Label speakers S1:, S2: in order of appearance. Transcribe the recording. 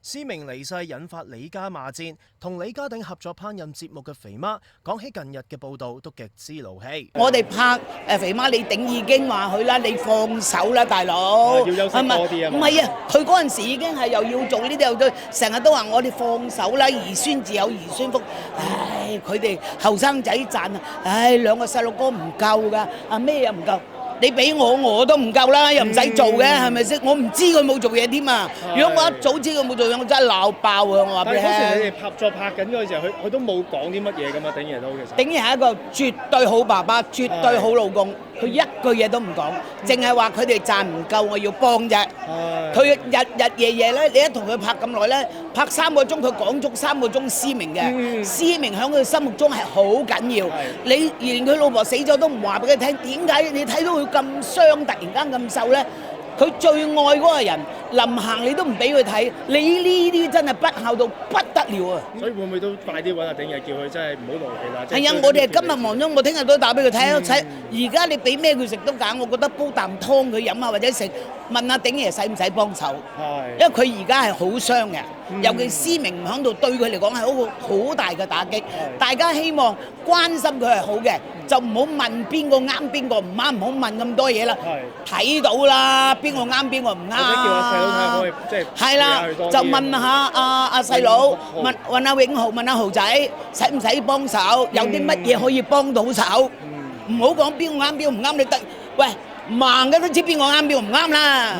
S1: 思明離世引發李家罵戰，同李家鼎合作烹飪節目嘅肥媽講起近日嘅報導都極之勞氣。
S2: 我哋拍肥媽李鼎已經話佢啦，你放手啦，大佬。
S3: 要休息多啲啊嘛。
S2: 唔係啊，佢嗰陣時已經係又要做呢啲又成日都話我哋放手啦，兒孫自有兒孫福。唉，佢哋後生仔賺啊，唉兩個細路哥唔夠㗎，啊咩又唔夠。你俾我都唔夠啦，又唔使做嘅，係咪先？我唔知佢冇做嘢添啊！如果我一早知佢冇做嘢，我真係鬧爆啊！我話俾你聽。
S3: 但係嗰時你哋拍緊嗰陣時候，佢都冇講啲乜嘢㗎嘛？鼎爺都其實。
S2: 鼎爺係一個絕對好爸爸，絕對好老公，佢一句嘢都唔講，淨係話佢哋賺唔夠，我要幫啫。佢日夜夜咧，你一同佢拍咁耐咧，拍3個鐘，佢講足3個鐘思明嘅。思明喺佢心目中係好緊要。你連佢老婆死咗都唔話俾佢聽，點解你睇到佢咁傷，突然間咁瘦咧？佢最愛嗰個人臨行你都唔俾佢睇，你呢啲真係不孝到不得了啊！
S3: 所以會唔會都快啲揾阿鼎爺叫佢真係唔好勞氣啦？
S2: 係啊，我哋係今日忙咗，我聽日都打俾佢睇。而家你俾咩佢食都揀，我覺得煲啖湯佢飲啊，或者食問阿鼎爺使唔使幫手？因為佢而家係好傷嘅，尤其思明唔喺度，對佢嚟講係好大嘅打擊。大家希望關心佢係好嘅，就唔好問邊個啱邊個唔啱，唔好問咁多嘢啦。睇到啦，邊個啱邊個唔啱。
S3: 或者叫阿細佬睇下可以即係
S2: 係啦，就問下阿細佬，問阿永豪，問阿豪仔，使唔使幫手？有啲乜嘢可以幫到手？唔好講邊個啱邊個唔啱，你得喂盲嘅都知邊個啱邊個唔啱啦。